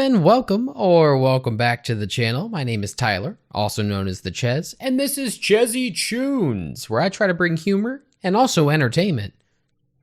and welcome back to the channel. My name is Tyler, also known as the Ches, and this is Chezzy Tunes, where I try to bring humor and also entertainment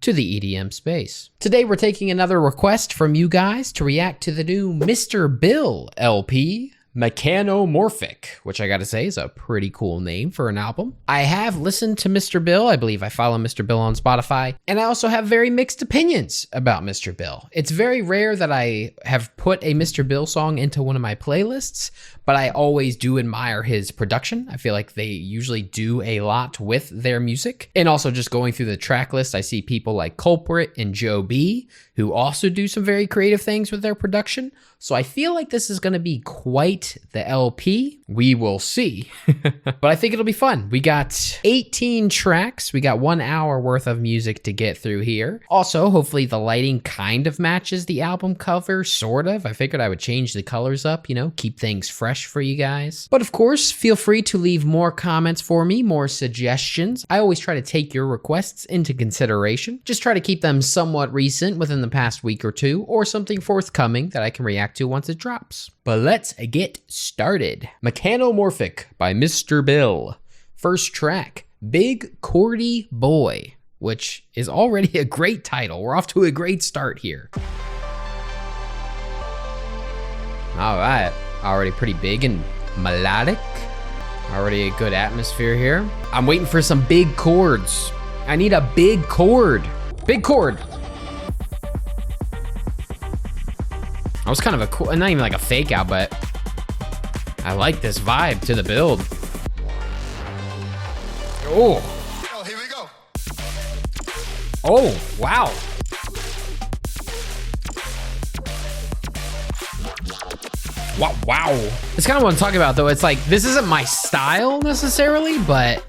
to the EDM space. Today we're taking another request from you guys to react to the new Mr. Bill LP, Mechanomorphic, which I gotta say is a pretty cool name for an album. I have listened to Mr. Bill. I believe I follow Mr. Bill on Spotify, and I also have very mixed opinions about Mr. Bill. It's very rare that I have put a Mr. Bill song into one of my playlists, but I always do admire his production. I feel like they usually do a lot with their music. And also just going through the track list, I see people like Culprate and JoeB, who also do some very creative things with their production. So I feel like this is gonna be quite the LP. We will see. But I think it'll be fun. We got 18 tracks. We got 1 hour worth of music to get through here. Also, hopefully the lighting kind of matches the album cover, sort of. I figured I would change the colors up, you know, keep things fresh for you guys. But of course, feel free to leave more comments for me, more suggestions. I always try to take your requests into consideration. Just try to keep them somewhat recent within the past week or two, or something forthcoming that I can react to once it drops. But let's get started. Mechanomorphic by Mr. Bill. First track, Big Chordi Boi, which is already a great title. We're off to a great start here. All right, already pretty big and melodic. Already a good atmosphere here. I'm waiting for some big chords. I need a big chord. Big chord. That was kind of a cool, not even like a fake out, but I like this vibe to the build. Oh. Oh, here we go. Oh, wow. Wow. It's kind of what I'm talking about though. It's like, this isn't my style necessarily, but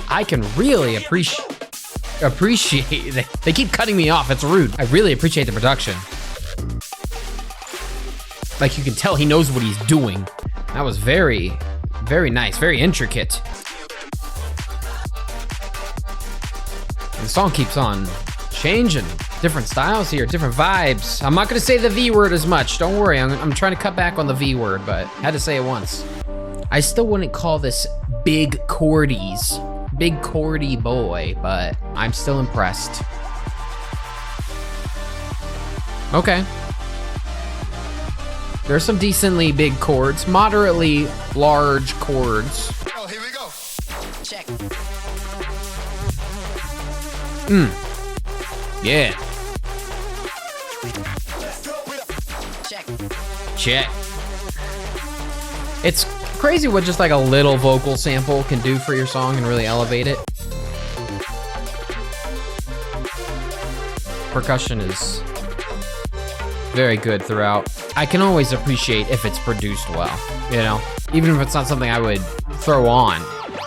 I can really appreciate it. They keep cutting me off, it's rude. I really appreciate the production. Like you can tell he knows what he's doing. That was very, very nice, very intricate. The song keeps on changing. Different styles here, different vibes. I'm not gonna say the V word as much. Don't worry, I'm trying to cut back on the V word, but had to say it once. I still wouldn't call this Big Chordies, Big Chordi Boi, but I'm still impressed. Okay. There's some decently big chords, moderately large chords. Oh, here we go. Check. Yeah. Check. Check. It's crazy what just like a little vocal sample can do for your song and really elevate it. Percussion is very good throughout. I can always appreciate if it's produced well, you know? Even if it's not something I would throw on,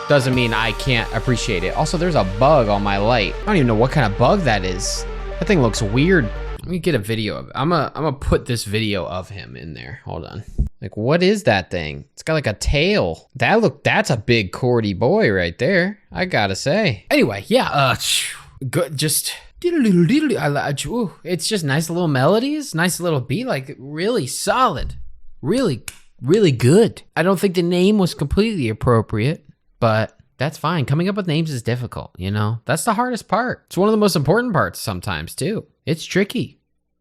doesn't mean I can't appreciate it. Also, there's a bug on my light. I don't even know what kind of bug that is. That thing looks weird. Let me get a video of it. I'm gonna put this video of him in there. Hold on. Like, what is that thing? It's got like a tail. That's a big Chordi Boi right there, I gotta say. Anyway, yeah, good, just... It's just nice little melodies, nice little beat, like really solid, really good. I don't think the name was completely appropriate, but that's fine. Coming up with names is difficult, you know? That's the hardest part. It's one of the most important parts sometimes too. It's tricky.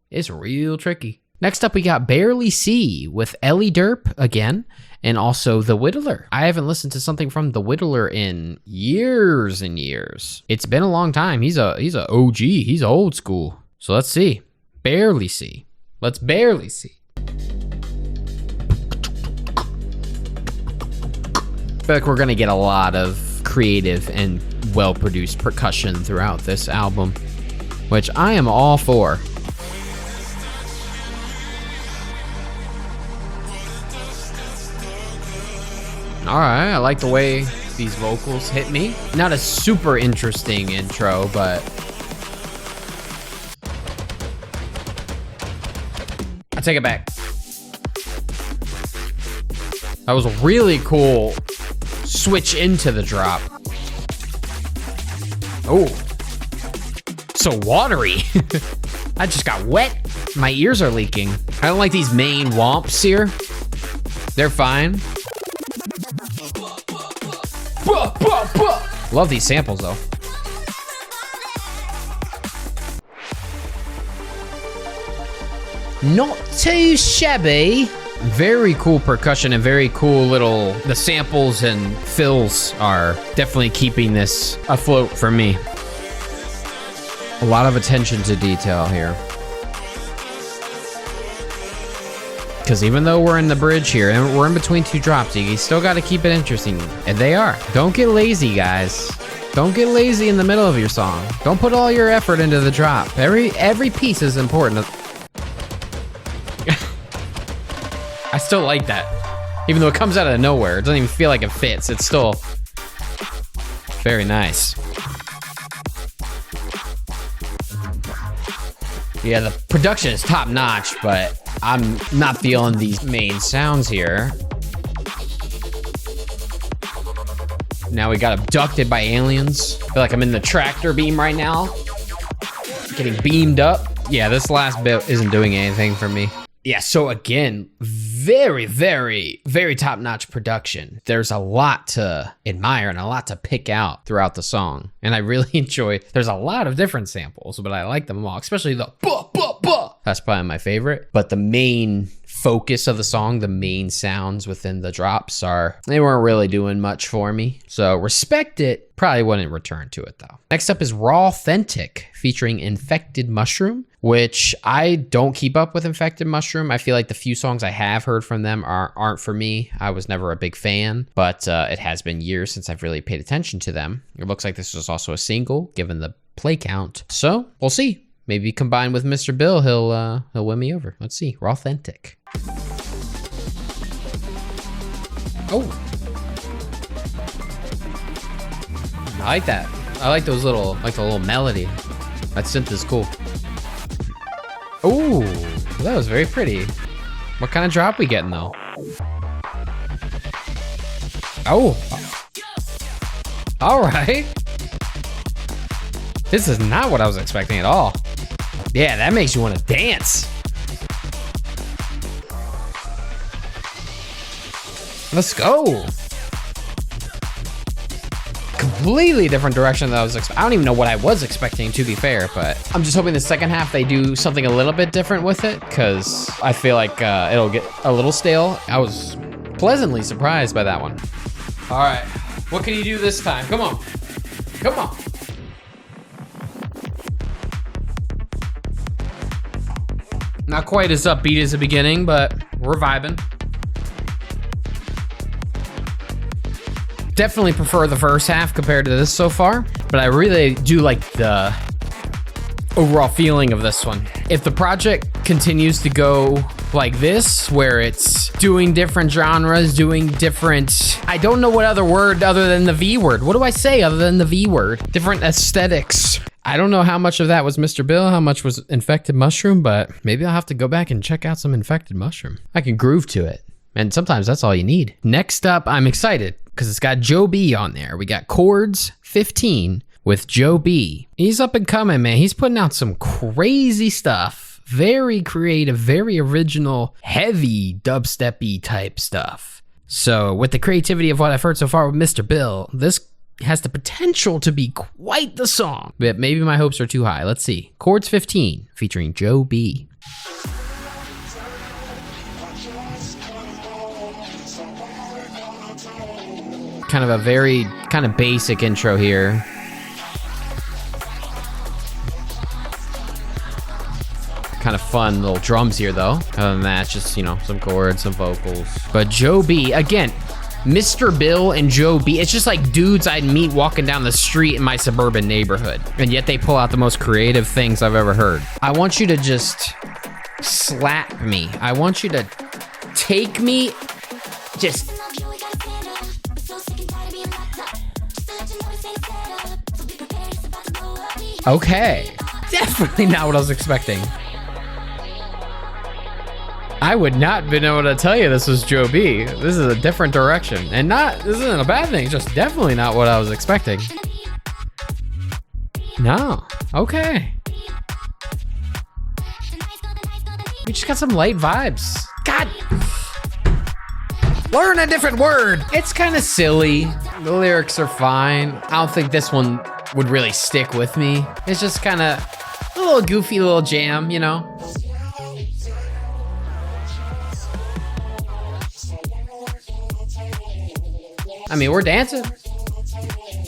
It's real tricky. Next up, we got Barely See with eliderp again, and also the Widdler. I haven't listened to something from the Widdler in years and years. It's been a long time. He's a OG. He's old school. So let's see. Barely See. Let's barely see. I feel like we're gonna get a lot of creative and well-produced percussion throughout this album, which I am all for. All right, I like the way these vocals hit me. Not a super interesting intro, but I take it back. That was a really cool switch into the drop. Oh, so watery. I just got wet. My ears are leaking. I don't like these main womps here. They're fine. Love these samples though. Not too shabby. Very cool percussion and very cool little, the samples and fills are definitely keeping this afloat for me. A lot of attention to detail here. Because even though we're in the bridge here and we're in between two drops, you still got to keep it interesting. And they are. Don't get lazy, guys. Don't get lazy in the middle of your song. Don't put all your effort into the drop. Every piece is important. I still like that. Even though it comes out of nowhere, it doesn't even feel like it fits. It's still very nice. Yeah, the production is top notch, but I'm not feeling these main sounds here. Now we got abducted by aliens. I feel like I'm in the tractor beam right now. Getting beamed up. Yeah, this last bit isn't doing anything for me. Yeah, so again, very, very, very top-notch production. There's a lot to admire and a lot to pick out throughout the song. And I really enjoy, there's a lot of different samples, but I like them all, especially the buh, buh, buh. That's probably my favorite. But the main focus of the song, the main sounds within the drops they weren't really doing much for me. So respect it, probably wouldn't return to it though. Next up is Rawthentic featuring Infected Mushroom, which I don't keep up with Infected Mushroom. I feel like the few songs I have heard from them aren't for me. I was never a big fan, but it has been years since I've really paid attention to them. It looks like this was also a single given the play count. So we'll see. Maybe combined with Mr. Bill, he'll win me over. Let's see. Rawthentic. Oh. I like that. I like those little, like the little melody. That synth is cool. Oh, that was very pretty. What kind of drop we getting though? Oh. All right. This is not what I was expecting at all. Yeah, that makes you want to dance. Let's go. Completely different direction than I was expecting. I don't even know what I was expecting, to be fair, but I'm just hoping the second half they do something a little bit different with it, because I feel like it'll get a little stale. I was pleasantly surprised by that one. All right, what can you do this time? Come on, come on. Not quite as upbeat as the beginning, but we're vibing. Definitely prefer the first half compared to this so far, but I really do like the overall feeling of this one. If the project continues to go like this, where it's doing different genres, doing different, I don't know what other word other than the V word. What do I say other than the V word? Different aesthetics. I don't know how much of that was Mr. Bill, how much was Infected Mushroom, but maybe I'll have to go back and check out some Infected Mushroom. I can groove to it, and sometimes that's all you need. Next up, I'm excited because it's got JoeB on there. We got Chords 15 with JoeB. He's up and coming, man. He's putting out some crazy stuff. Very creative, very original, heavy dubstep-y type stuff. So with the creativity of what I've heard so far with Mr. Bill, this has the potential to be quite the song, but maybe my hopes are too high. Let's see. Chords 15 featuring JoeB. Kind of a very kind of basic intro here. Kind of fun little drums here though. Other than that, just, you know, some chords, some vocals. But JoeB, again, Mr. Bill and JoeB, it's just like dudes I'd meet walking down the street in my suburban neighborhood. And yet they pull out the most creative things I've ever heard. I want you to just slap me. I want you to take me, just... Okay. Definitely not what I was expecting. I would not have been able to tell you this was JoeB. This is a different direction. And this isn't a bad thing, it's just definitely not what I was expecting. No. Okay. We just got some light vibes. God. Learn a different word. It's kind of silly. The lyrics are fine. I don't think this one would really stick with me. It's just kind of a little goofy little jam, you know? I mean, we're dancing.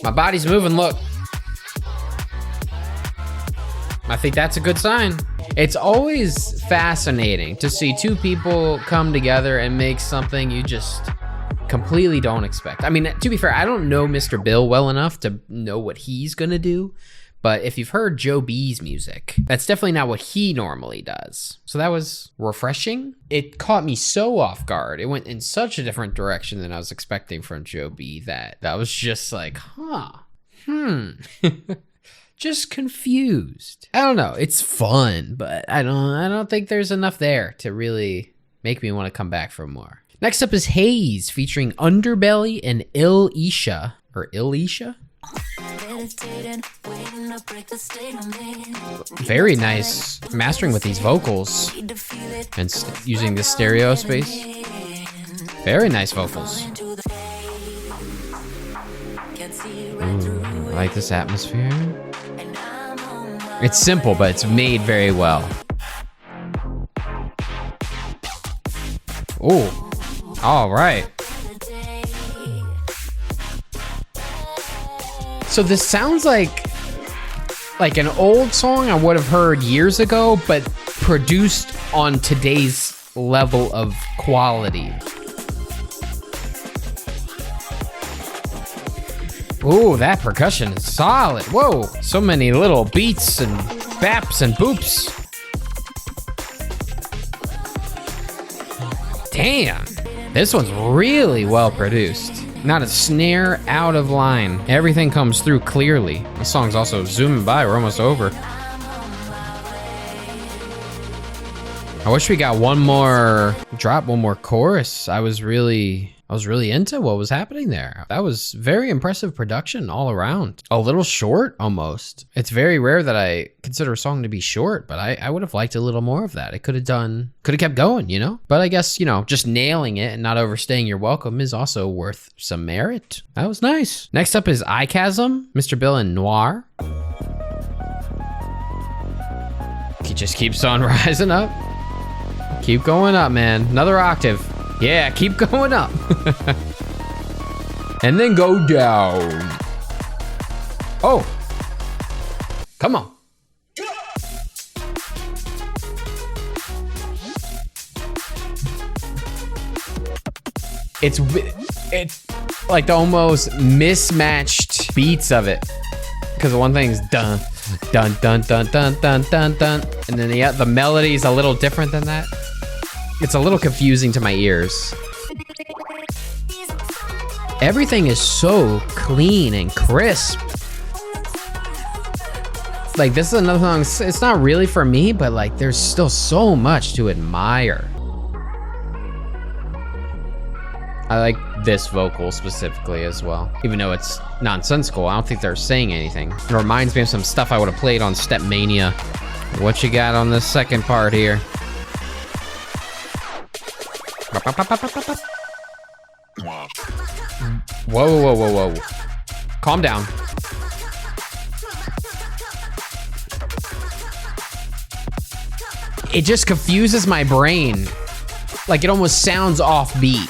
My body's moving, look. I think that's a good sign. It's always fascinating to see two people come together and make something you just completely don't expect. I mean, to be fair, I don't know Mr. Bill well enough to know what he's gonna do, but if you've heard JoeB's music, that's definitely not what he normally does. So that was refreshing. It caught me so off guard. It went in such a different direction than I was expecting from JoeB that was just like, just confused. I don't know. It's fun, but I don't think there's enough there to really make me want to come back for more. Next up is Haze featuring Underbelly and ill-esha, or ill-esha? Very nice mastering with these vocals and using the stereo space. Very nice vocals. Ooh, I like this atmosphere. It's simple, but it's made very well. Ooh, all right. So this sounds like an old song I would have heard years ago, but produced on today's level of quality. Ooh, that percussion is solid. Whoa, so many little beats and baps and boops. Damn, this one's really well produced. Not a snare out of line. Everything comes through clearly. This song's also zooming by, we're almost over. I wish we got one more chorus. I was really into what was happening there. That was very impressive production all around. A little short, almost. It's very rare that I consider a song to be short, but I would have liked a little more of that. It could have kept going, you know? But I guess, you know, just nailing it and not overstaying your welcome is also worth some merit. That was nice. Next up is ICASM, Mr. Bill and Knoir. He just keeps on rising up. Keep going up, man. Another octave. Yeah, keep going up. And then go down. Oh. Come on. It's like the almost mismatched beats of it. Because one thing's dun, dun, dun, dun, dun, dun, dun, dun. And then the melody's a little different than that. It's a little confusing to my ears. Everything is so clean and crisp. Like, this is another song, it's not really for me, but like, there's still so much to admire. I like this vocal specifically as well. Even though it's nonsensical, I don't think they're saying anything. It reminds me of some stuff I would have played on Step Mania. What you got on the second part here? Whoa, whoa, whoa, whoa. Calm down. It just confuses my brain. Like, it almost sounds offbeat.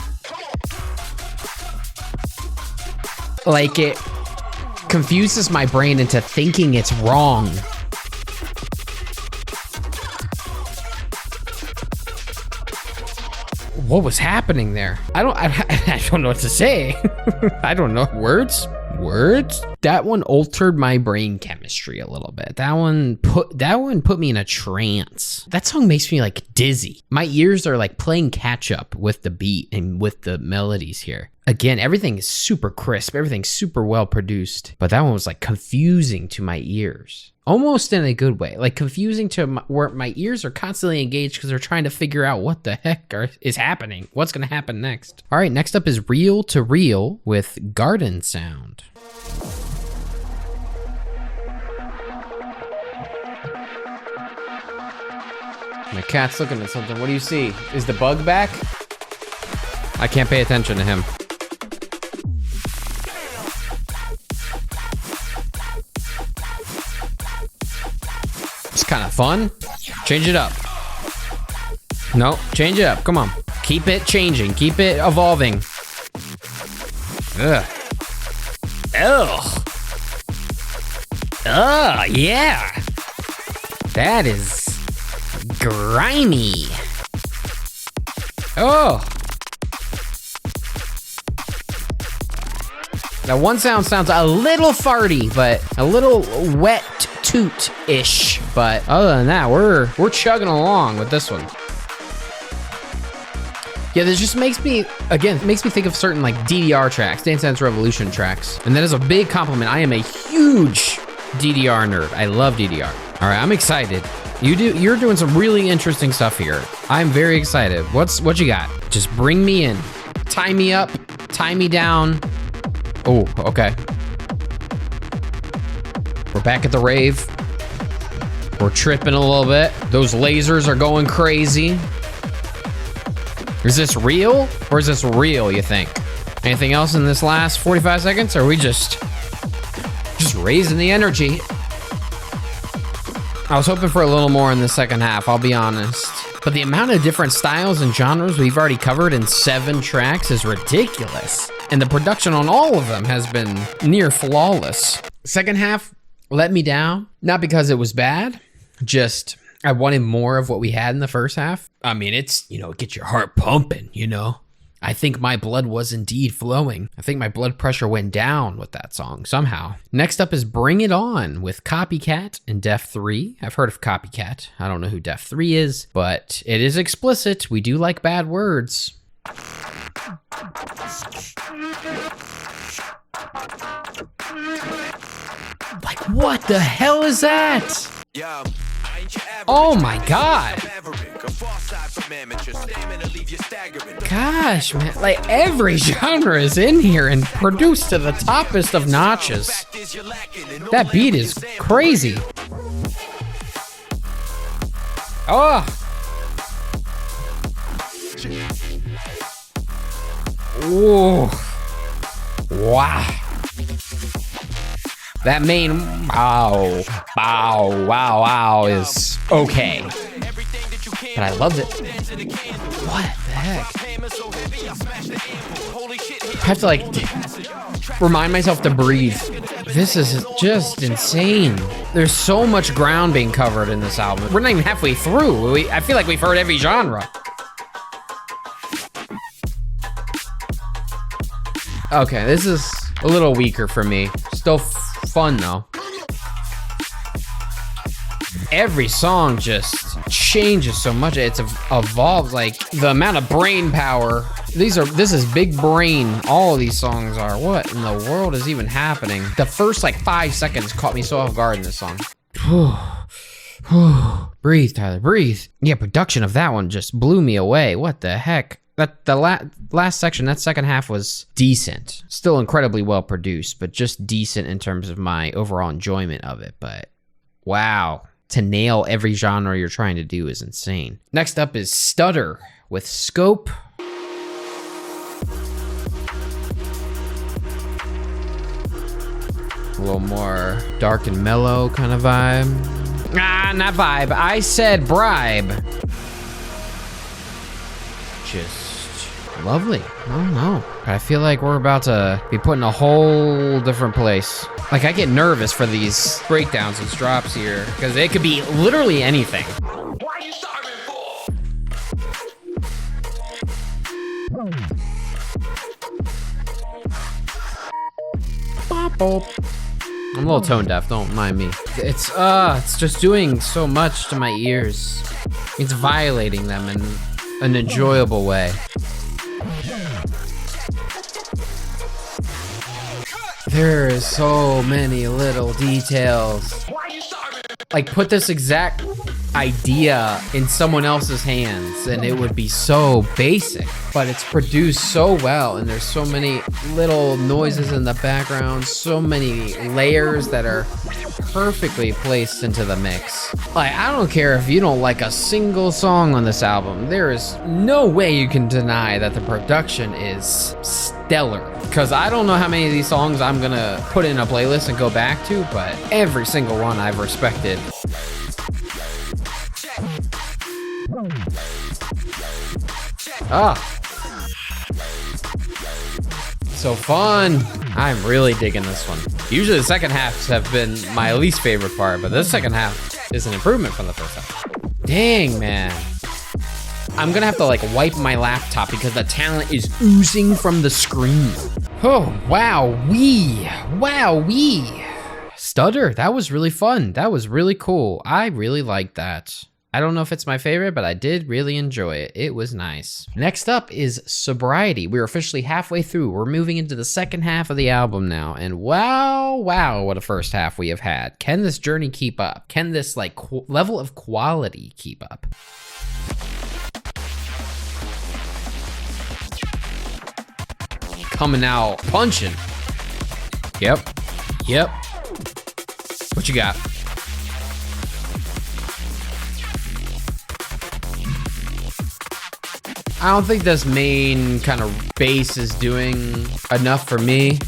Like, it confuses my brain into thinking it's wrong. What was happening there? I don't know what to say. I don't know. Words? That one altered my brain chemistry a little bit. That one put me in a trance. That song makes me like dizzy. My ears are like playing catch up with the beat and with the melodies here. Again, everything is super crisp. Everything's super well produced. But that one was like confusing to my ears. Almost in a good way. Like confusing to where my ears are constantly engaged because they're trying to figure out what the heck is happening. What's going to happen next? All right, next up is Reel to Reel with Gardnsound. My cat's looking at something. What do you see? Is the bug back? I can't pay attention to him. It's kind of fun. Change it up. No, change it up. Come on. Keep it changing. Keep it evolving. Ugh. Ugh. Oh, yeah. That is grimy. Oh. That one sounds a little farty, but a little wet toot-ish. But other than that, we're chugging along with this one. Yeah, this just makes me think of certain like DDR tracks, Dance Dance Revolution tracks. And that is a big compliment. I am a huge DDR nerd. I love DDR. All right, I'm excited. You're doing some really interesting stuff here. I'm very excited. What you got? Just bring me in. Tie me up, tie me down. Oh, okay. We're back at the rave. We're tripping a little bit. Those lasers are going crazy. Is this real? Or is this real, you think? Anything else in this last 45 seconds? Or are we just raising the energy? I was hoping for a little more in the second half, I'll be honest. But the amount of different styles and genres we've already covered in 7 tracks is ridiculous. And the production on all of them has been near flawless. Second half let me down, not because it was bad, just I wanted more of what we had in the first half. I mean, it's, get your heart pumping, I think my blood was indeed flowing. I think my blood pressure went down with that song somehow. Next up is Bring It On with COPYCATT and Def3. I've heard of COPYCATT. I don't know who Def3 is, but it is explicit. We do like bad words. Like, what the hell is that? Oh my god. Gosh, man, like every genre is in here and produced to the toppest of notches. That beat is crazy. Oh. Whoa. Wow. That main wow is okay. But I loved it. What the heck? I have to like remind myself to breathe. This is just insane. There's so much ground being covered in this album. We're not even halfway through. I feel like we've heard every genre. Okay, this is a little weaker for me. Still fun though. Every song just changes so much. It's evolved, like the amount of brain power. This is big brain. All of these songs are. What in the world is even happening? The first like 5 seconds caught me so off guard in this song. Breathe, Tyler, breathe. Yeah, production of that one just blew me away. What the heck? The last section, that second half was decent. Still incredibly well produced, but just decent in terms of my overall enjoyment of it. But wow, to nail every genre you're trying to do is insane. Next up is Stutter with Skope. A little more dark and mellow kind of vibe. Ah, not vibe. I said bribe. Just lovely. I don't know. I feel like we're about to be put in a whole different place. Like, I get nervous for these breakdowns and drops here because it could be literally anything. Why you starving for? I'm a little tone deaf, don't mind me. It's just doing so much to my ears. It's violating them in an enjoyable way. There is so many little details. Like, put this exact idea in someone else's hands and it would be so basic, but it's produced so well, and there's so many little noises in the background, so many layers that are perfectly placed into the mix. Like, I don't care if you don't like a single song on this album, there is no way you can deny that the production is stellar. Because I don't know how many of these songs I'm gonna put in a playlist and go back to, but every single one I've respected. Ah, so fun. I'm really digging this one. Usually the second halves have been my least favorite part, but this second half is an improvement from the first half. Dang, man. I'm gonna have to like wipe my laptop because the talent is oozing from the screen. Oh, wow-wee. Wow-wee. Stutter, that was really fun. That was really cool. I really liked that. I don't know if it's my favorite, but I did really enjoy it. It was nice. Next up is Subrioty. We're officially halfway through. We're moving into the second half of the album now. And wow, what a first half we have had. Can this journey keep up? Can this like level of quality keep up? Coming out punching. Yep. What you got? I don't think this main kind of bass is doing enough for me.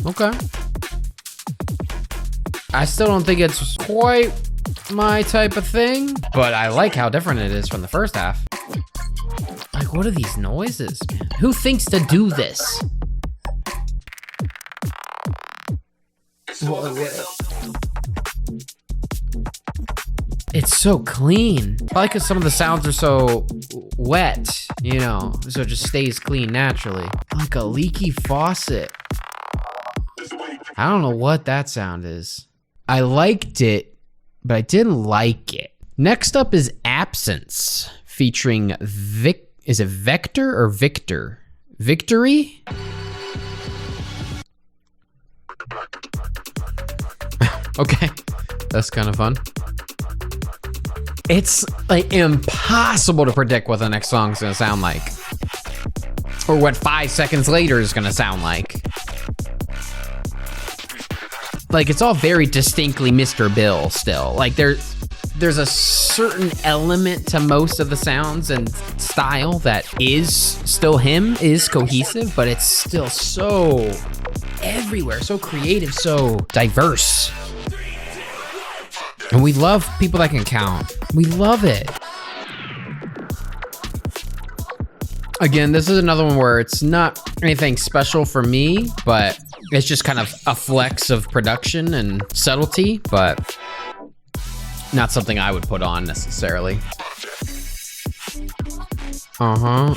Okay. I still don't think it's quite my type of thing, but I like how different it is from the first half. Like, what are these noises, man? Who thinks to do this? It's so clean. Probably because some of the sounds are so wet, you know, so it just stays clean naturally. Like a leaky faucet. I don't know what that sound is. I liked it, but I didn't like it. Next up is Abscence, featuring is it Vector or Victor? VCTRE? Okay, that's kind of fun. It's like impossible to predict what the next song's gonna sound like. Or what 5 seconds later is gonna sound like. Like, it's all very distinctly Mr. Bill still. Like, there's a certain element to most of the sounds and style that is still him, is cohesive, but it's still so everywhere, so creative, so diverse. And we love people that can count. We love it. Again, this is another one where it's not anything special for me, but it's just kind of a flex of production and subtlety, but not something I would put on necessarily. Yeah,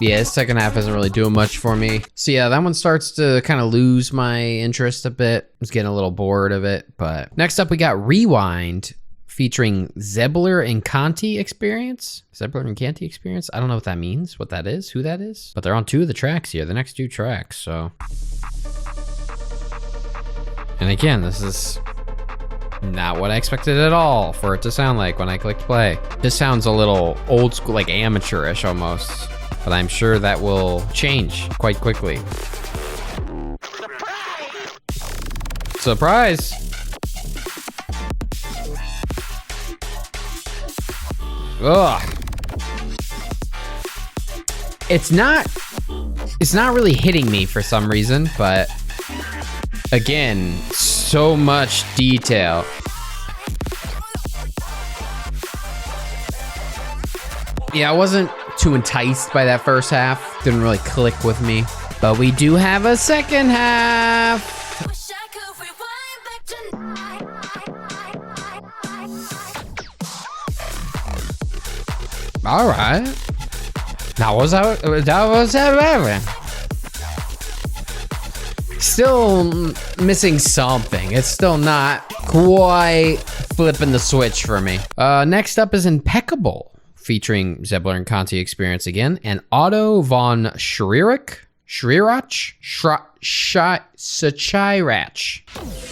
this second half isn't really doing much for me. So yeah, that one starts to kind of lose my interest a bit. I was getting a little bored of it, but next up we got Rewind featuring Zebler and Encanti experience. Zebler and Encanti experience? I don't know what that means, what that is, who that is, but they're on 2 of the tracks here, the next 2 tracks, so. And again, this is not what I expected at all for it to sound like when I clicked play. This sounds a little old school, like amateurish almost, but I'm sure that will change quite quickly. Surprise! Ugh. It's not really hitting me for some reason, but again, so much detail. Yeah, I wasn't too enticed by that first half. Didn't really click with me. But we do have a second half. All right. That was still missing something. It's still not quite flipping the switch for me. Next up is Impeccable, featuring Zebler and Encanti experience again, and Otto von Schirach. Schirach? Schirach.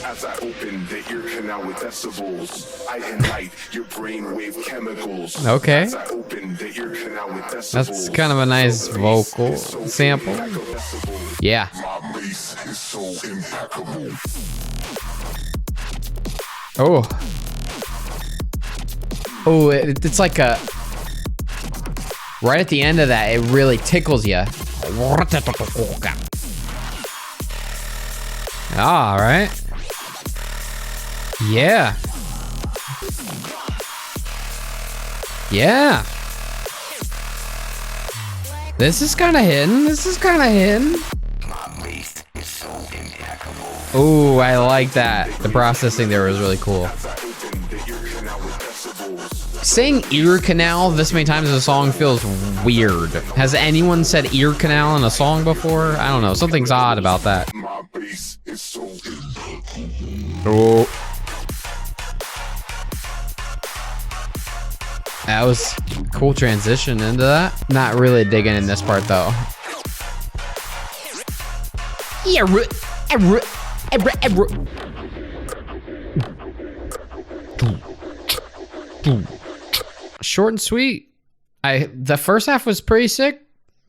As I open the ear canal with decibels, I ignite your brainwave chemicals. Okay. As I open the ear canal with decibels, That's kind of a nice vocal sample. Yeah. my bass is so impeccable. Oh. Oh, it's like a... Right at the end of that, it really tickles you. All right. Yeah. Yeah. This is kind of hidden. Oh, I like that. The processing there was really cool. Saying ear canal this many times in a song feels weird. Has anyone said ear canal in a song before? I don't know. Something's odd about that. My bass is so Oh. That was a cool transition into that. Not really digging in this part though. Short and sweet. The first half was pretty sick.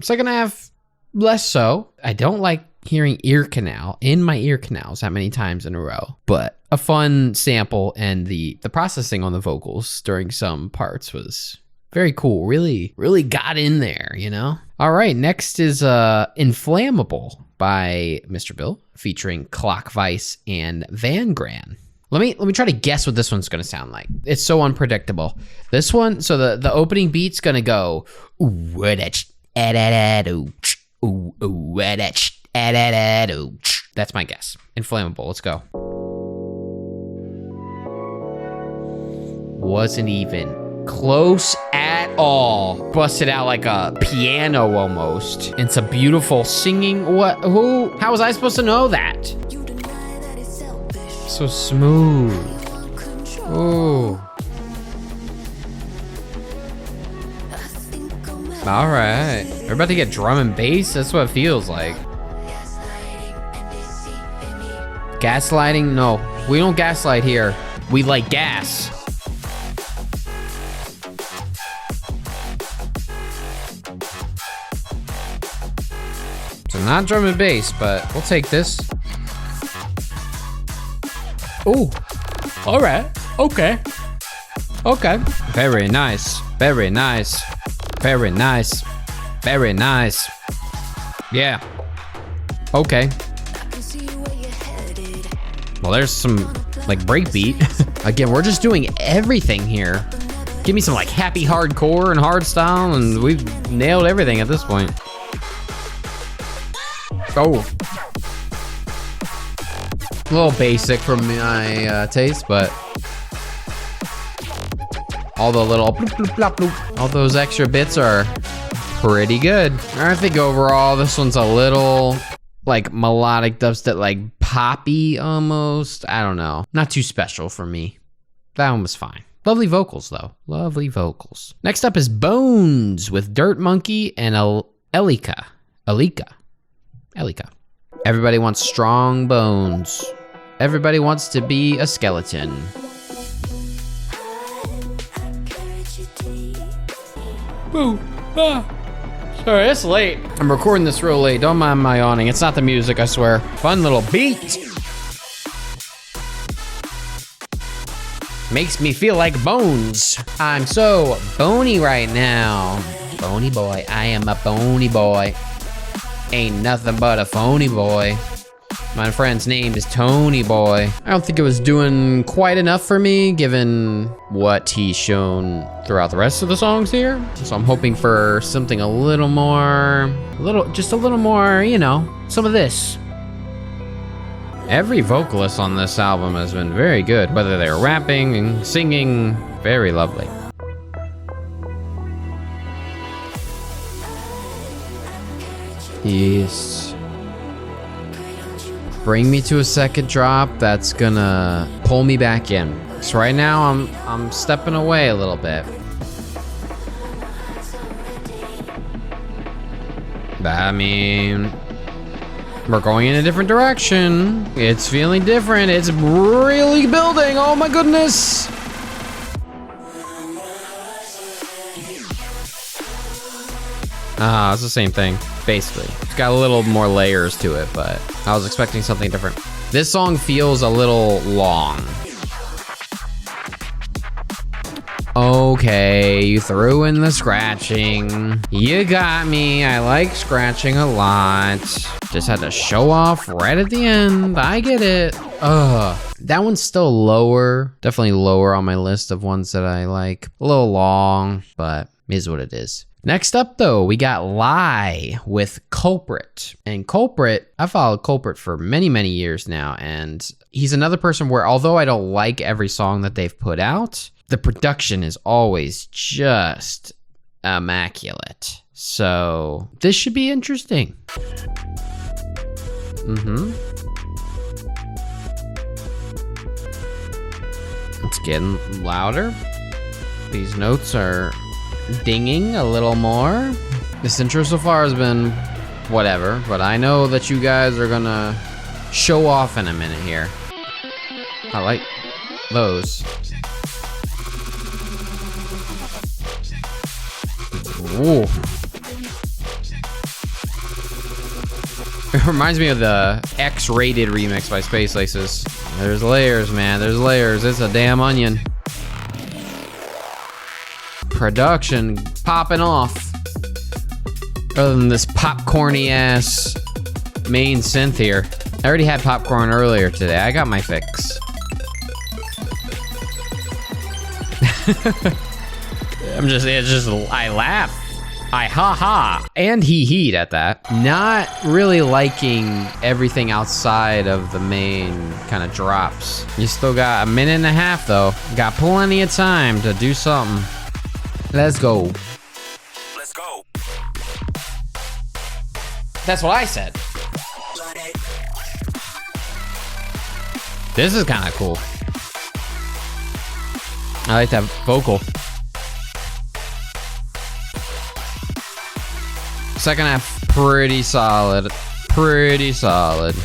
Second half, less so. I don't like hearing ear canal in my ear canals that many times in a row, but a fun sample, and the processing on the vocals during some parts was very cool. Really got in there, you know? All right, next is Inflammable by Mr. Bill, featuring Clockvice and vanfgran. Let me try to guess what this one's gonna sound like. It's so unpredictable. This one, so the opening beat's gonna go that's my guess. Inflammable, let's go. Wasn't even close at all. Busted out like a piano almost. And some beautiful singing. What? Who? How was I supposed to know that? So smooth. Ooh. All right. We're about to get drum and bass. That's what it feels like. Gaslighting? No, we don't gaslight here. We like gas. So not drum and bass, but we'll take this. Oh, all right, okay. Very nice, very nice, very nice, very nice. Yeah, okay. Well, there's some like breakbeat. Again, we're just doing everything here. Give me some like happy hardcore and hardstyle, and we've nailed everything at this point. Oh. A little basic for my taste, but all the little bloop, bloop, bloop, bloop, all those extra bits are pretty good. I think overall this one's a little like melodic dubstep, like poppy almost. I don't know. Not too special for me. That one was fine. Lovely vocals though. Lovely vocals. Next up is Bones with Dirt Monkey and Ellika. Everybody wants strong bones. Everybody wants to be a skeleton. Boo. Ah. Sorry, it's late. I'm recording this real late. Don't mind my yawning. It's not the music, I swear. Fun little beat. Makes me feel like bones. I'm so bony right now. Bony boy. I am a bony boy. Ain't nothing but a phony boy. My friend's name is Tony Boy. I don't think it was doing quite enough for me given what he's shown throughout the rest of the songs here. So I'm hoping for something a little more, just a little more, you know, some of this. Every vocalist on this album has been very good, whether they're rapping and singing, very lovely. Yes. Bring me to a second drop that's gonna pull me back in. So right now I'm stepping away a little bit. I mean, We're going in a different direction. It's feeling different. It's really building. Oh my goodness. It's the same thing, basically. It's got a little more layers to it, but I was expecting something different. This song feels a little long. Okay, you threw in the scratching. You got me. I like scratching a lot. Just had to show off right at the end. I get it. That one's still lower. Definitely lower on my list of ones that I like. A little long, but is what it is. Next up, though, we got Lie with Culprate. And Culprate, I followed Culprate for many, many years now. And he's another person where, although I don't like every song that they've put out, the production is always just immaculate. So this should be interesting. It's getting louder. These notes are dinging a little more. This intro so far has been whatever, but I know that you guys are gonna show off in a minute here. I like those. Ooh. It reminds me of the X-rated remix by Space Laces. There's layers, man. There's layers. It's a damn onion. Production popping off. Other than this popcorny ass main synth here. I already had popcorn earlier today. I got my fix. I laugh. I ha-ha. And he-he'd at that. Not really liking everything outside of the main kind of drops. You still got a minute and a half though. Got plenty of time to do something. Let's go. Let's go. That's what I said. This is kind of cool. I like that vocal. Second half, pretty solid. Pretty solid.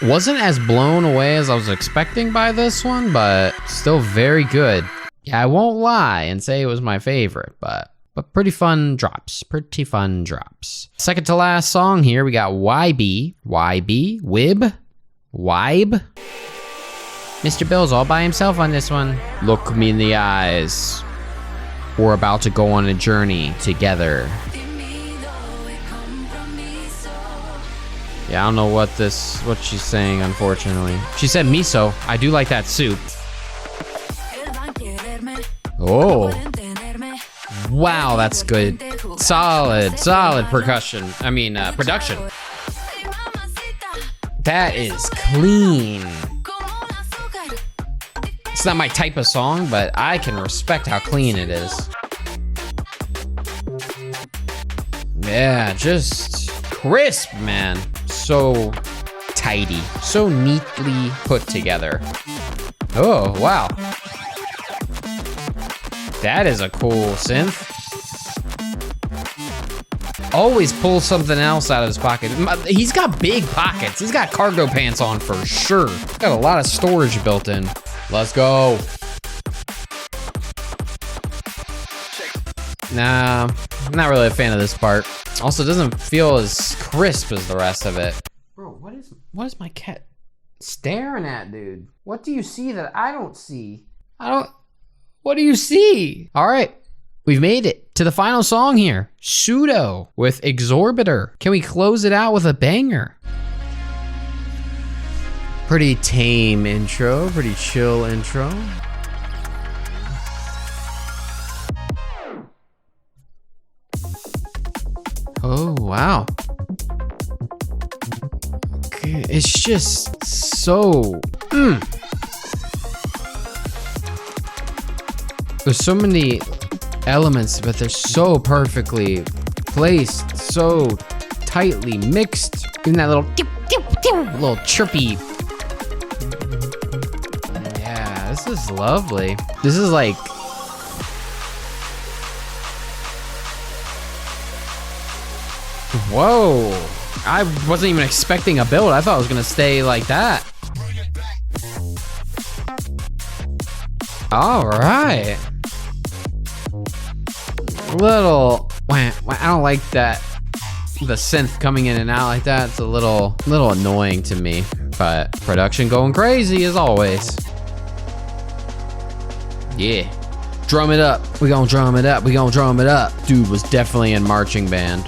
Wasn't as blown away as I was expecting by this one, but still very good. Yeah, I won't lie and say it was my favorite, but pretty fun drops. Pretty fun drops. Second to last song here, we got Wybe. Wybe. Mr. Bill's all by himself on this one. Look me in the eyes. We're about to go on a journey together. Yeah, I don't know what she's saying, unfortunately. She said miso. I do like that soup. Oh. Wow, that's good. Solid production. That is clean. It's not my type of song, but I can respect how clean it is. Yeah, just crisp, man. So tidy, so neatly put together. Oh, wow. That is a cool synth. Always pulls something else out of his pocket. He's got big pockets. He's got cargo pants on for sure. Got a lot of storage built in. Let's go. Nah, I'm not really a fan of this part. Also, it doesn't feel as crisp as the rest of it. Bro, what is my cat staring at, dude? What do you see that I don't see? What do you see? All right, we've made it to the final song here. Pseudo with Exorbiter. Can we close it out with a banger? Pretty tame intro, pretty chill intro. Oh, wow. Okay, it's just so... There's so many elements, but they're so perfectly placed, so tightly mixed. Even that little chirpy. Yeah, this is lovely. This is like... Whoa. I wasn't even expecting a build. I thought it was gonna stay like that. All right. Little, I don't like that. The synth coming in and out like that. It's a little annoying to me, but production going crazy as always. Yeah. Drum it up. We gonna drum it up. We gonna drum it up. Dude was definitely in marching band.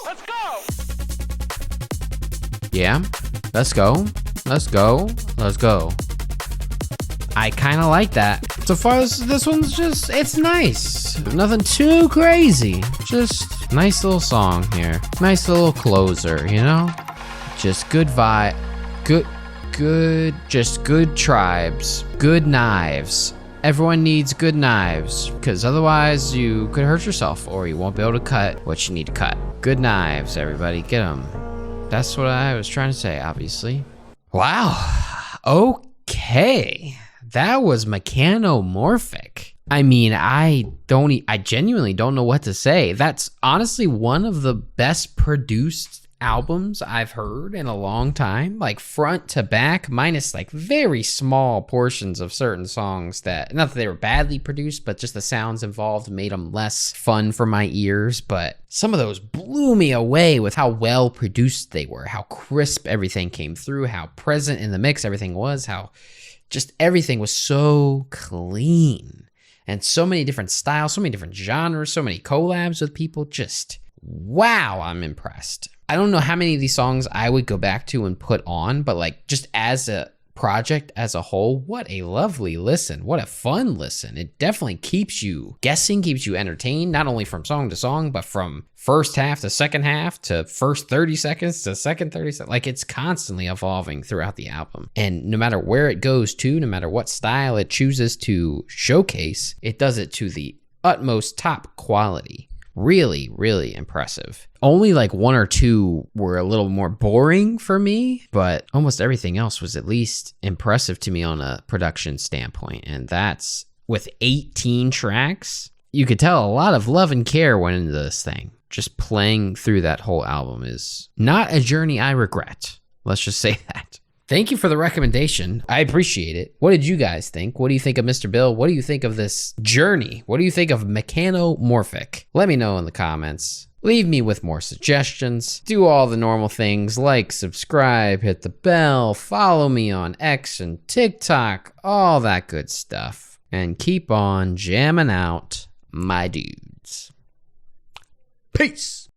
Let's go. Yeah. Let's go. Let's go. Let's go. I kind of like that. So far, this one's just, it's nice. Nothing too crazy. Just nice little song here. Nice little closer, you know? Just good vibe. Just good tribes. Good knives. Everyone needs good knives, because otherwise you could hurt yourself or you won't be able to cut what you need to cut. Good knives, everybody, get them. That's what I was trying to say, obviously. Wow. Okay. That was Mechanomorphic. I mean, I genuinely don't know what to say. That's honestly one of the best produced albums I've heard in a long time, like front to back, minus like very small portions of certain songs that, not that they were badly produced, but just the sounds involved made them less fun for my ears. But some of those blew me away with how well produced they were, how crisp everything came through, how present in the mix everything was, how just everything was so clean, and so many different styles, so many different genres, so many collabs with people. Just, wow, I'm impressed. I don't know how many of these songs I would go back to and put on, but like just as a project as a whole, what a lovely listen. What a fun listen. It definitely keeps you guessing, keeps you entertained, not only from song to song, but from first half to second half to first 30 seconds to second 30 seconds. Like, it's constantly evolving throughout the album. And no matter where it goes to, no matter what style it chooses to showcase, it does it to the utmost top quality. Really, really impressive. Only like one or two were a little more boring for me, but almost everything else was at least impressive to me on a production standpoint. And that's with 18 tracks. You could tell a lot of love and care went into this thing. Just playing through that whole album is not a journey I regret. Let's just say that. Thank you for the recommendation. I appreciate it. What did you guys think? What do you think of Mr. Bill? What do you think of this journey? What do you think of Mechanomorphic? Let me know in the comments. Leave me with more suggestions. Do all the normal things like subscribe, hit the bell, follow me on X and TikTok, all that good stuff. And keep on jamming out, my dudes. Peace.